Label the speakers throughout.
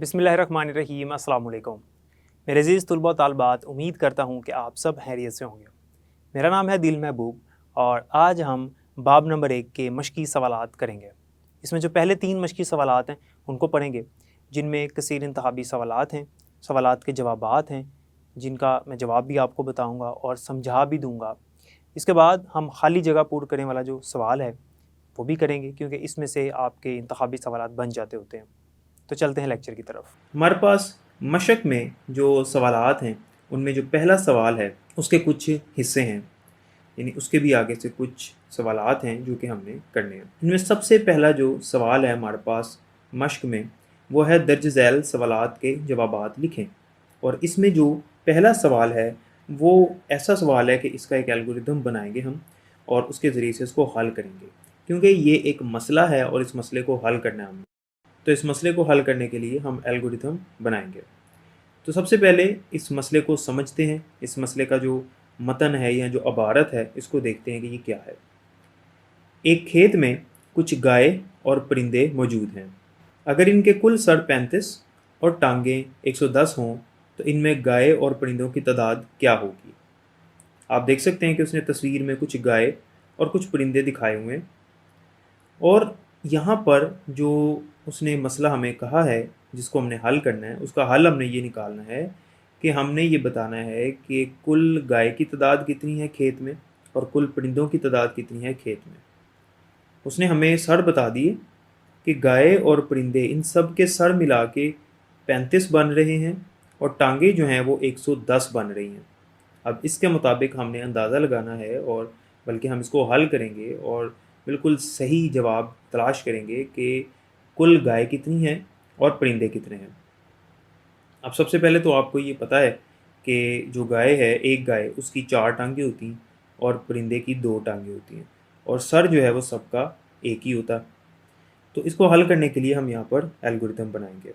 Speaker 1: बिस्मिल्लाहिर्रहमानिर्रहीम अस्सलाम वालेकुम। मेरे अज़ीज़ तुलबा तालबात, उम्मीद करता हूँ कि आप सब खैरियत से होंगे। मेरा नाम है दिल महबूब और आज हम बाब नंबर 1 के मशक़ी सवालात करेंगे। इसमें जो पहले 3 मशक़ी सवालात हैं उनको पढ़ेंगे, जिनमें कसीर इंतखाबी सवालात हैं, सवालात के जवाबात हैं, जिनका मैं जवाब भी आपको बताऊँगा और समझा भी दूँगा। इसके बाद हम खाली जगह पूर्ण करने वाला जो सवाल है वो भी करेंगे, क्योंकि इसमें से आपके इंतखाबी सवालात बन जाते होते हैं। तो चलते हैं लेक्चर की तरफ। हमारे पास मशक में जो सवालात हैं उनमें जो पहला सवाल है उसके कुछ हिस्से हैं, यानी उसके भी आगे से कुछ सवालात हैं जो कि हमने करने हैं। इनमें सबसे पहला जो सवाल है हमारे पास मशक में वो है दर्ज झैल सवालात के जवाबात लिखें। और इसमें जो पहला सवाल है वो ऐसा सवाल है कि इसका एक एल्गोरिथम बनाएंगे हम और उसके ज़रिए से इसको हल करेंगे, क्योंकि ये एक मसला है और इस मसले को हल करना है हमें। तो इस मसले को हल करने के लिए हम एल्गोरिथम बनाएंगे। तो सबसे पहले इस मसले को समझते हैं। इस मसले का जो मतन है या जो अबारत है इसको देखते हैं कि ये क्या है। एक खेत में कुछ गाय और परिंदे मौजूद हैं। अगर इनके कुल सर 35 और टांगें 110 हों तो इनमें गाय और परिंदों की तादाद क्या होगी। आप देख सकते हैं कि उसने तस्वीर में कुछ गाय और कुछ परिंदे दिखाए हुए हैं, और यहाँ पर जो उसने मसला हमें कहा है जिसको हमने हल करना है, उसका हल हमने ये निकालना है कि हमने ये बताना है कि कुल गाय की तादाद कितनी है खेत में और कुल परिंदों की तादाद कितनी है खेत में। उसने हमें सर बता दिए कि गाय और परिंदे इन सब के सर मिला के 35 बन रहे हैं और टांगे जो हैं वो 110 बन रही हैं। अब इसके मुताबिक हमने अंदाज़ा लगाना है, और बल्कि हम इसको हल करेंगे और बिल्कुल सही जवाब तलाश करेंगे कि कुल गाय कितनी है और परिंदे कितने हैं। अब सबसे पहले तो आपको ये पता है कि जो गाय है, एक गाय उसकी 4 टांगें होती हैं और परिंदे की 2 टांगें होती हैं, और सर जो है वो सबका एक ही होता है। तो इसको हल करने के लिए हम यहाँ पर एल्गोरिथम बनाएंगे।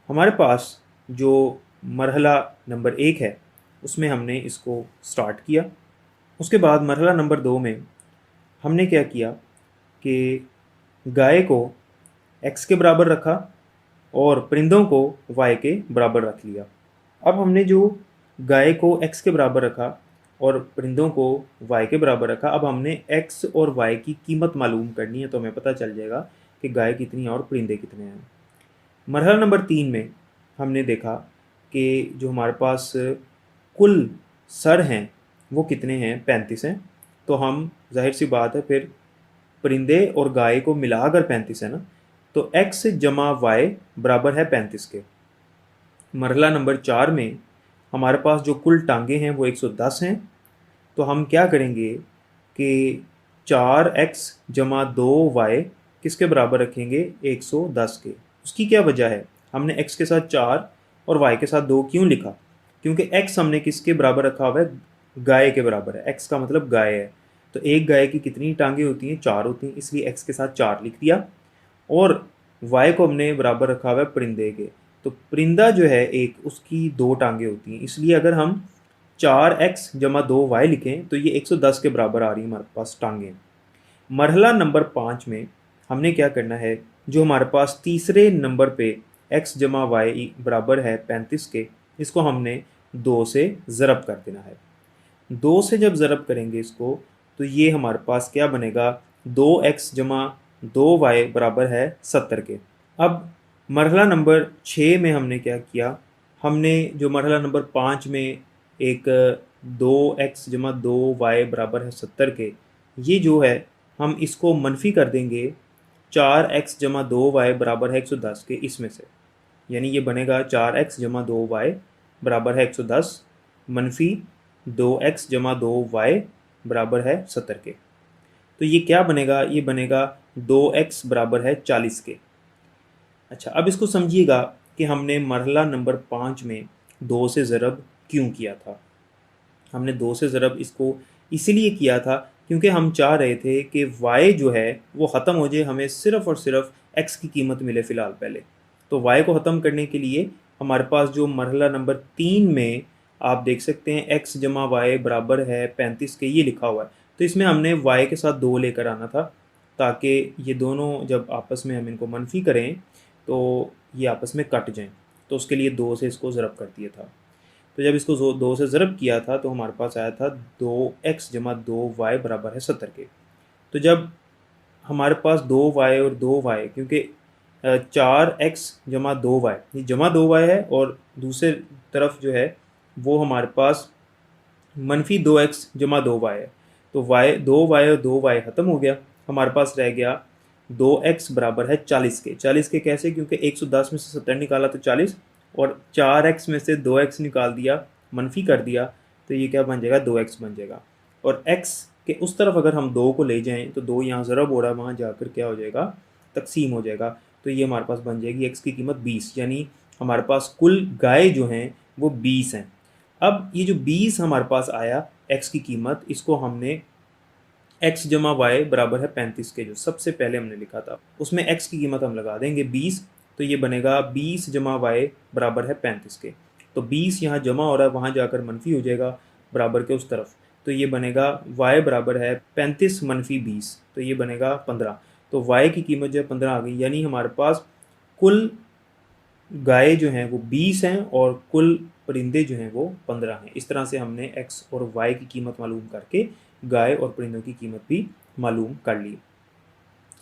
Speaker 1: हमारे पास जो मरहला नंबर 1 है उसमें हमने इसको स्टार्ट किया। उसके बाद मरहला नंबर 2 में हमने क्या किया कि गाय को x के बराबर रखा और परिंदों को y के बराबर रख लिया। अब हमने जो गाय को x के बराबर रखा और परिंदों को y के बराबर रखा, अब हमने x और y की कीमत मालूम करनी है, तो हमें पता चल जाएगा कि गाय कितनी है और परिंदे कितने हैं। मरहला नंबर 3 में हमने देखा कि जो हमारे पास कुल सर हैं वो कितने हैं, 35 हैं। तो हम जाहिर सी बात है फिर परिंदे और गाय को मिलाकर 35 है ना, तो x जमा y बराबर है 35 के। मरहला नंबर 4 में हमारे पास जो कुल टांगे हैं वो 110 हैं। तो हम क्या करेंगे कि 4x जमा 2y किसके बराबर रखेंगे, 110 के। उसकी क्या वजह है, हमने x के साथ 4 और y के साथ 2 क्यों लिखा, क्योंकि x हमने किसके बराबर रखा हुआ है, गाय के बराबर है। x का मतलब गाय है, तो एक गाय की कितनी टांगे होती हैं, 4 होती हैं, इसलिए x के साथ 4 लिख दिया। और y को हमने बराबर रखा हुआ है परिंदे के, तो परिंदा जो है एक, उसकी 2 टांगे होती हैं, इसलिए अगर हम 4x जमा 2y लिखें तो ये 110 के बराबर आ रही है हमारे पास टांगें। मरहला नंबर 5 में हमने क्या करना है, जो हमारे पास तीसरे नंबर पे x जमा y बराबर है 35 के, इसको हमने 2 से ज़रब कर देना है। 2 से जब ज़रब करेंगे इसको तो ये हमारे पास क्या बनेगा, 2x जमा 2y बराबर है 70 के। अब मरहला नंबर 6 में हमने क्या किया, हमने जो मरहला नंबर 5 में एक 2x जमा 2y बराबर है 70 के, ये जो है हम इसको मनफी कर देंगे 4x जमा 2y बराबर है 110 के इसमें से, यानी ये बनेगा 4x जमा 2y बराबर है 110 मनफी 2x जमा 2y बराबर है 70 के। तो ये क्या बनेगा, ये बनेगा 2x बराबर है 40 के। अच्छा, अब इसको समझिएगा कि हमने मरहला नंबर 5 में 2 से ज़रब क्यों किया था। हमने 2 से ज़रब इसको इसलिए किया था क्योंकि हम चाह रहे थे कि y जो है वो ख़त्म हो जाए, हमें सिर्फ़ और सिर्फ x की कीमत मिले फ़िलहाल पहले। तो y को ख़त्म करने के लिए हमारे पास जो मरहला नंबर 3 में आप देख सकते हैं x जमा y बराबर है 35 के, ये लिखा हुआ है। तो इसमें हमने y के साथ 2 लेकर आना था, ताकि ये दोनों जब आपस में हम इनको मनफी करें तो
Speaker 2: ये आपस में कट जाएं। तो उसके लिए 2 से इसको ज़रब कर दिया था। तो जब इसको 2 से ज़रब किया था तो हमारे पास आया था 2x जमा 2y बराबर है 70 के। तो जब हमारे पास 2y और 2y, क्योंकि 4x जमा 2y, ये जमा 2y है, और दूसरे तरफ जो है वो हमारे पास -2x जमा 2y है। तो y 2y और 2y ख़त्म हो गया, हमारे पास रह गया 2x बराबर है 40 के। 40 के कैसे? क्योंकि 110 में से 70 निकाला तो 40, और 4x में से 2x निकाल दिया, मनफी कर दिया, तो ये क्या बन जाएगा? 2x बन जाएगा। और x के उस तरफ अगर हम 2 को ले जाएं तो 2 यहाँ ज़रब हो रहा है, वहाँ जाकर क्या हो जाएगा? तकसीम हो जाएगा। तो ये हमारे पास बन जाएगी x की कीमत 20, यानी हमारे पास कुल गाय जो हैं वो 20 हैं। अब ये जो 20 हमारे पास आया x की कीमत, इसको हमने x जमा वाई बराबर है 35 के, जो सबसे पहले हमने लिखा था, उसमें x की कीमत हम लगा देंगे 20। तो ये बनेगा 20 जमा वाई बराबर है 35 के। तो 20 यहाँ जमा हो रहा है, वहाँ जाकर मनफी हो जाएगा बराबर के उस तरफ। तो ये बनेगा y बराबर है 35 मनफी 20, तो ये बनेगा 15। तो y की कीमत जो है 15 आ गई, यानी हमारे पास कुल गाय जो हैं वो 20 हैं और कुल परिंदे जो हैं वो 15 हैं। इस तरह से हमने x और y की कीमत मालूम करके गाय और परिंदों की कीमत भी मालूम कर ली।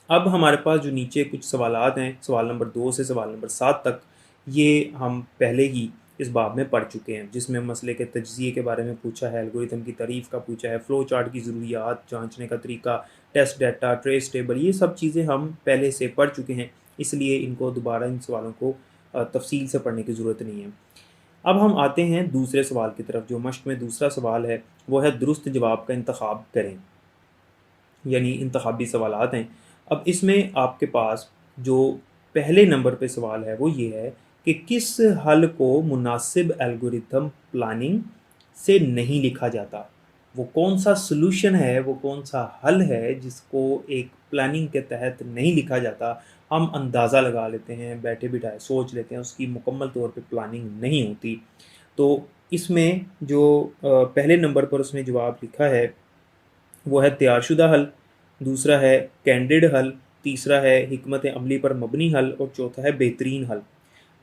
Speaker 2: अब हमारे पास जो नीचे कुछ सवालात हैं, सवाल नंबर 2 से सवाल नंबर 7 तक, ये हम पहले ही इस बाब में पढ़ चुके हैं, जिसमें मसले के तज्ज़िये के बारे में पूछा है, एल्गोरिथम की तारीफ़ का पूछा है, फ़्लो चार्ट की ज़रूरियात, जांचने का तरीका, टेस्ट डाटा, ट्रेस टेबल, ये सब चीज़ें हम पहले से पढ़ चुके हैं, इसलिए इनको दोबारा इन सवालों को तफसील से पढ़ने की ज़रूरत नहीं है। अब हम आते हैं दूसरे सवाल की तरफ। जो मश्क में दूसरा सवाल है वो है दुरुस्त जवाब का इंतखाब करें, यानी इंतखाबी सवालात हैं। अब इसमें आपके पास जो पहले नंबर पे सवाल है वो ये है कि किस हल को मुनासिब एल्गोरिथम प्लानिंग से नहीं लिखा जाता। वो कौन सा सलूशन है, वो कौन सा हल है जिसको एक प्लानिंग के तहत नहीं लिखा जाता। हम अंदाज़ा लगा लेते हैं, बैठे बिठाए सोच लेते हैं, उसकी मुकम्मल तौर पे प्लानिंग नहीं होती। तो इसमें जो पहले नंबर पर उसने जवाब लिखा है वो है तैयारशुदा हल, दूसरा है कैंडिड हल, तीसरा है हिकमत अमली पर मबनी हल, और चौथा है बेहतरीन हल।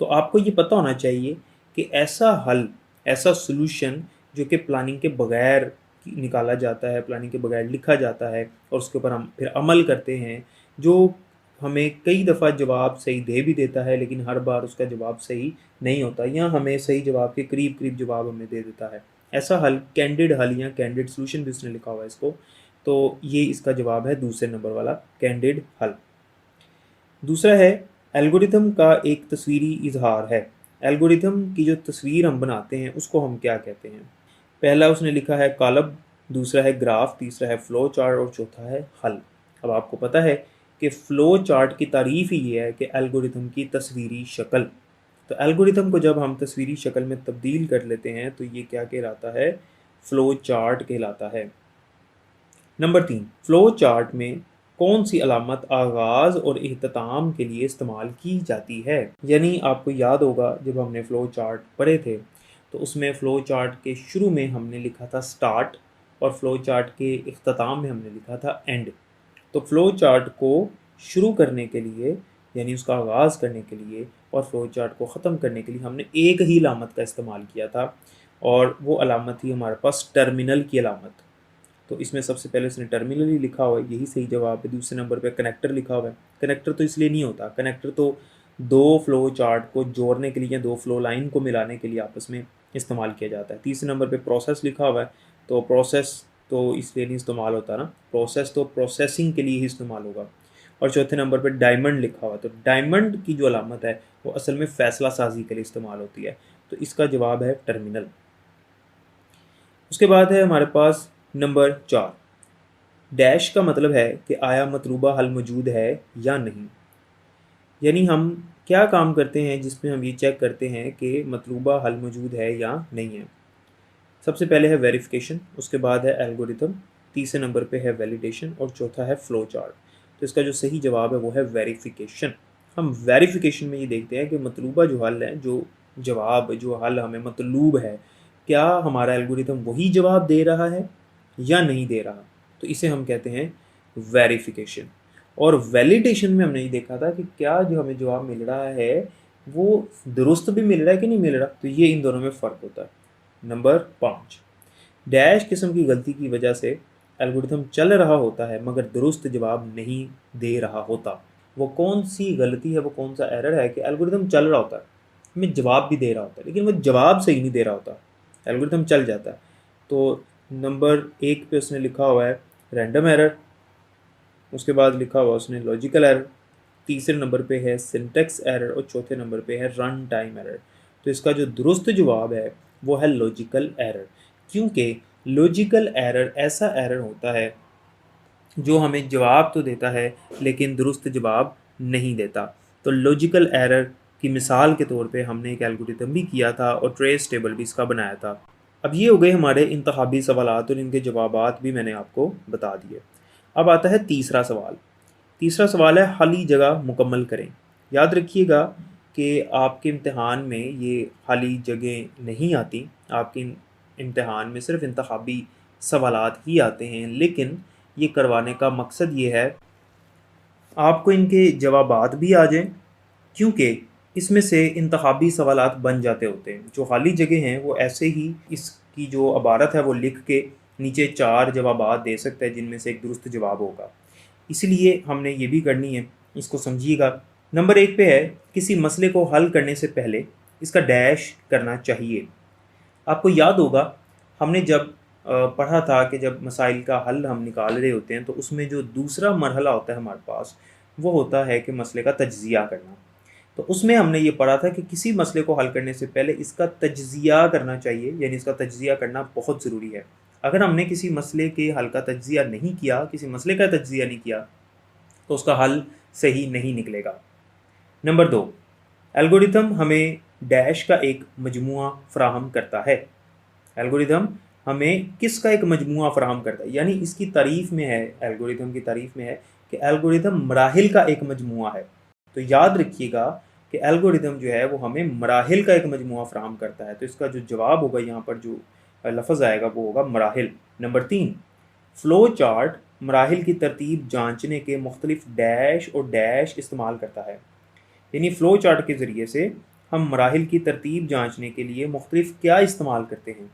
Speaker 2: तो आपको ये पता होना चाहिए कि ऐसा हल, ऐसा सॉल्यूशन जो कि प्लानिंग के बगैर निकाला जाता है, प्लानिंग के बगैर लिखा जाता है और उसके ऊपर हम फिर अमल करते हैं, जो हमें कई दफ़ा जवाब सही दे भी देता है लेकिन हर बार उसका जवाब सही नहीं होता, या हमें सही जवाब के करीब करीब जवाब हमें दे देता है। ऐसा हल कैंडिड हल या कैंडिड सॉल्यूशन भी उसने लिखा हुआ है इसको। तो ये इसका जवाब है दूसरे नंबर वाला कैंडिड हल। दूसरा है एल्गोरिथम का एक तस्वीरी इजहार है। एल्गोरिथम की जो तस्वीर हम बनाते हैं उसको हम क्या कहते हैं? पहला उसने लिखा है कॉलम, दूसरा है ग्राफ, तीसरा है फ़्लो चार्ट और चौथा है हल। अब आपको पता है कि फ़्लो चार्ट की तारीफ़ ही ये है कि एल्गोरिथम की तस्वीरी शक्ल। तो एल्गोरिथम को जब हम तस्वीरी शक्ल में तब्दील कर लेते हैं तो ये क्या कहलाता है? फ़्लो चार्ट कहलाता है। नंबर 3, फ़्लो चार्ट में कौन सी अलामत आगाज़ और इख्तिताम के लिए इस्तेमाल की जाती है? यानी आपको याद होगा जब हमने फ़्लो चार्ट पढ़े थे तो उसमें फ़्लो चार्ट के शुरू में हमने लिखा था स्टार्ट, और फ़्लो चार्ट के इख्तिताम में हमने लिखा था एंड। तो फ़्लो चार्ट को शुरू करने के लिए, यानी उसका आगाज़ करने के लिए, और फ़्लो चार्ट को ख़त्म करने के लिए हमने एक ही अलामत का इस्तेमाल किया था, और वो अलामत थी हमारे पास टर्मिनल की अलामत। तो इसमें सबसे पहले उसने टर्मिनल ही लिखा हुआ है, यही सही जवाब है। दूसरे नंबर पे कनेक्टर लिखा हुआ है। कनेक्टर तो इसलिए नहीं होता, कनेक्टर तो दो फ्लो चार्ट को जोड़ने के लिए या दो फ्लो लाइन को मिलाने के लिए आपस में इस्तेमाल किया जाता है। तीसरे नंबर पे प्रोसेस लिखा हुआ है, तो प्रोसेस तो इसलिए नहीं इस्तेमाल होता ना, प्रोसेस तो प्रोसेसिंग के लिए ही इस्तेमाल होगा। और चौथे नंबर पे डायमंड लिखा हुआ है, तो डायमंड की जो अलामत है वो असल में फ़ैसला साजी के लिए इस्तेमाल होती है। तो इसका जवाब है टर्मिनल। उसके बाद है हमारे पास नंबर 4, डैश का मतलब है कि आया मतलूबा हल मौजूद है या नहीं। यानी हम क्या काम करते हैं जिसमें हम ये चेक करते हैं कि मतलूबा हल मौजूद है या नहीं है। सबसे पहले है वेरिफिकेशन, उसके बाद है एल्गोरिथम, तीसरे नंबर पे है वैलिडेशन और चौथा है फ्लो चार्ट। तो इसका जो सही जवाब है वो है वेरिफिकेशन। हम वेरिफिकेशन में ये देखते हैं कि मतलूबा जो हल है, जो जवाब, जो हल हमें मतलूब है, क्या हमारा एल्गोरिथम वही जवाब दे रहा है या नहीं दे रहा। तो इसे हम कहते हैं वेरिफिकेशन। और वैलिडेशन में हमने ये देखा था कि क्या जो हमें जवाब मिल रहा है वो दुरुस्त भी मिल रहा है कि नहीं मिल रहा, तो ये इन दोनों में फ़र्क होता है। नंबर 5, डैश किस्म की गलती की वजह से एल्गोरिथम चल रहा होता है मगर दुरुस्त जवाब नहीं दे रहा होता। वो कौन सी गलती है, वो कौन सा एरर है कि एल्गोरिथम चल रहा होता है, हमें जवाब भी दे रहा होता है लेकिन वो जवाब सही नहीं दे रहा होता, एल्गोरिथम चल जाता है। तो नंबर 1 पे उसने लिखा हुआ है रैंडम एरर, उसके बाद लिखा हुआ उसने लॉजिकल एरर, तीसरे नंबर पे है सिंटेक्स एरर और चौथे नंबर पे है रन टाइम एरर। तो इसका जो दुरुस्त जवाब है वो है लॉजिकल एरर, क्योंकि लॉजिकल एरर ऐसा एरर होता है जो हमें जवाब तो देता है लेकिन दुरुस्त जवाब नहीं देता। तो लॉजिकल एरर की मिसाल के तौर पे हमने एक एल्गोरिथम भी किया था और ट्रेस टेबल भी इसका बनाया था। अब ये हो गए हमारे इंतखाबी सवालात और इनके जवाबात भी मैंने आपको बता दिए। अब आता है तीसरा सवाल। तीसरा सवाल है खाली जगह मुकम्मल करें। याद रखिएगा कि आपके इम्तिहान में ये खाली जगह नहीं आती, आपके इम्तिहान में सिर्फ इंतखाबी सवालात ही आते हैं, लेकिन ये करवाने का मकसद ये है आपको इनके जवाबात भी आ जाएं, क्योंकि इसमें से इंतखाबी सवालात बन जाते होते हैं। जो खाली जगह हैं वो ऐसे ही इसकी जो इबारत है वो लिख के नीचे 4 जवाबात दे सकता है जिनमें से एक दुरुस्त जवाब होगा। इसलिए हमने ये भी करनी है, इसको समझिएगा। नंबर 1 पे है किसी मसले को हल करने से पहले इसका डैश करना चाहिए। आपको याद होगा हमने जब पढ़ा था कि जब मसाइल का हल हम निकाल रहे होते हैं तो उसमें जो दूसरा मरहला होता है हमारे पास वो होता है कि मसले का तज्ज़िया करना। तो उसमें हमने ये पढ़ा था कि किसी मसले को हल करने से पहले इसका तज्ज़िया करना चाहिए, यानी इसका तज्ज़िया करना बहुत ज़रूरी है। अगर हमने किसी मसले के हल का तज्ज़िया नहीं किया, किसी मसले का तज्ज़िया नहीं किया, तो उसका हल सही नहीं निकलेगा। नंबर 2, एल्गोरिथम हमें डैश का एक मजमुआ फ़राहम करता है। एल्गोरिथम हमें किसका एक मजमुआ फ़राहम करता है, यानी इसकी तारीफ़ में है, एल्गोरिथम की तारीफ़ में है कि एल्गोरिथम मराहिल का एक मजमुआ है। तो याद रखिएगा कि एल्गोरिथम जो है वो हमें मराहिल का एक मजमुआ फ़राहम करता है। तो इसका जो जवाब होगा यहाँ पर जो लफ्ज़ आएगा वो होगा मराहिल। नंबर 3, फ़्लो चार्ट मराहिल की तरतीब जांचने के मुख्तलिफ डैश और डैश इस्तेमाल करता है। यानी फ़्लो चार्ट के ज़रिए से हम मराहिल की तरतीब जांचने के लिए मुख्तलिफ क्या इस्तेमाल करते हैं,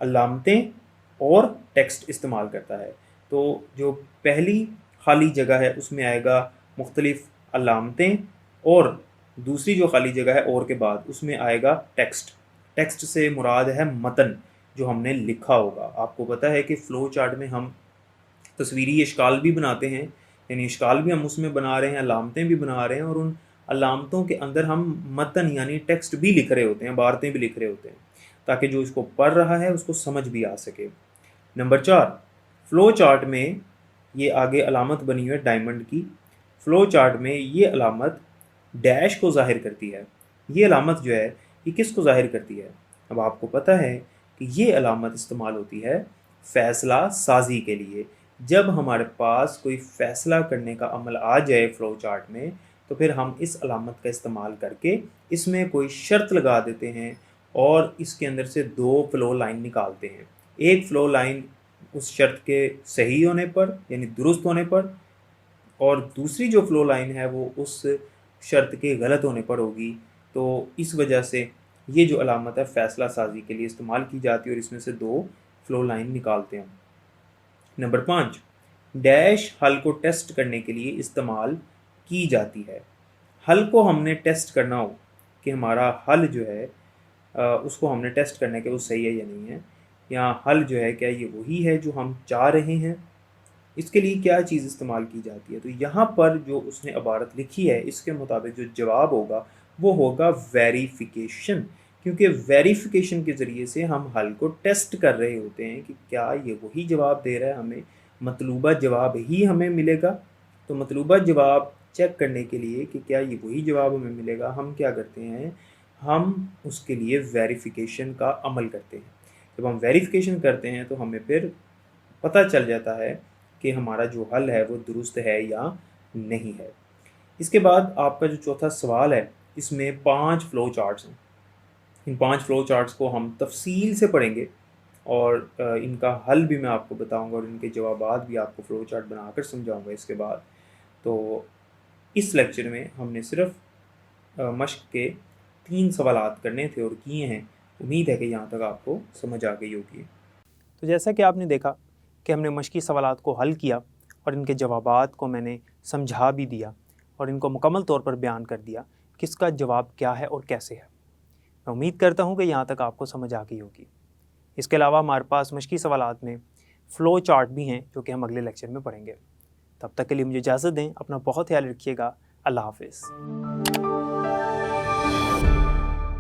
Speaker 2: अलामतें और टेक्स्ट इस्तेमाल करता है। तो जो पहली खाली जगह है उसमें आएगा मुख्तलिफ अलामतें, और दूसरी जो खाली जगह है और के बाद उसमें आएगा टेक्स्ट। टेक्स्ट से मुराद है मतन जो हमने लिखा होगा। आपको पता है कि फ़्लो चार्ट में हम तस्वीरी इश्काल भी बनाते हैं, यानी इश्काल भी हम उसमें बना रहे हैं, अलामतें भी बना रहे हैं, और उन अलामतों के अंदर हम मतन यानी टेक्स्ट भी लिख रहे होते हैं, इबारतें भी लिख रहे होते हैं, ताकि जो इसको पढ़ रहा है उसको समझ भी आ सके। नंबर 4, फ़्लो चार्ट में ये आगे अलामत बनी हुई है डायमंड की। फ़्लो चार्ट में ये अलामत डैश को ज़ाहिर करती है। ये अलामत जो है ये किस को ज़ाहिर करती है? अब आपको पता है कि ये अलामत इस्तेमाल होती है फ़ैसला साजी के लिए। जब हमारे पास कोई फ़ैसला करने का अमल आ जाए फ़्लो चार्ट में, तो फिर हम इस अलामत का इस्तेमाल करके इसमें कोई शर्त लगा देते हैं और इसके अंदर से 2 फ़्लो लाइन निकालते हैं। एक फ़्लो लाइन उस शर्त के सही होने पर यानी दुरुस्त होने पर, और दूसरी जो फ़्लो लाइन है वो उस शर्त के गलत होने पर होगी। तो इस वजह से ये जो अलामत है फ़ैसला साजी के लिए इस्तेमाल की जाती है और इसमें से 2 फ़्लो लाइन निकालते हैं। नंबर 5, डैश हल को टेस्ट करने के लिए इस्तेमाल की जाती है। हल को हमने टेस्ट करना हो कि हमारा हल जो है उसको हमने टेस्ट करना है कि वो सही है या नहीं है, या हल जो है क्या ये वही है जो हम चाह रहे हैं, इसके लिए क्या चीज़ इस्तेमाल की जाती है। तो यहाँ पर जो उसने इबारत लिखी है इसके मुताबिक जो जवाब होगा वो होगा वेरिफिकेशन, क्योंकि वेरिफिकेशन के ज़रिए से हम हल को टेस्ट कर रहे होते हैं कि क्या ये वही जवाब दे रहा है, हमें मतलूबा जवाब ही हमें मिलेगा। तो मतलूबा जवाब चेक करने के लिए कि क्या ये वही जवाब हमें मिलेगा, हम क्या करते हैं, हम उसके लिए वेरिफिकेशन का अमल करते हैं। जब हम वेरिफिकेशन करते हैं तो हमें फिर पता चल जाता है कि हमारा जो हल है वो दुरुस्त है या नहीं है। इसके बाद आपका जो चौथा सवाल है इसमें 5 फ़्लो चार्ट्स हैं। इन 5 फ़्लो चार्ट्स को हम तफ़सील से पढ़ेंगे और इनका हल भी मैं आपको बताऊंगा और इनके जवाबात भी आपको फ़्लो चार्ट बनाकर समझाऊंगा इसके बाद। तो इस लेक्चर में हमने सिर्फ मश्क के 3 सवालात करने थे और किए हैं। उम्मीद है कि यहाँ तक आपको समझ आ गई होगी।
Speaker 1: तो जैसा कि आपने देखा कि हमने मश्की सवालात को हल किया और इनके जवाबात को मैंने समझा भी दिया और इनको मुकम्मल तौर पर बयान कर दिया कि इसका जवाब क्या है और कैसे है। मैं उम्मीद करता हूँ कि यहाँ तक आपको समझ आ गई होगी। इसके अलावा हमारे पास मश्की सवालात में फ़्लो चार्ट भी हैं जो कि हम अगले लेक्चर में पढ़ेंगे। तब तक के लिए मुझे इजाज़त दें। अपना बहुत ख्याल रखिएगा। अल्लाह हाफ़िज़।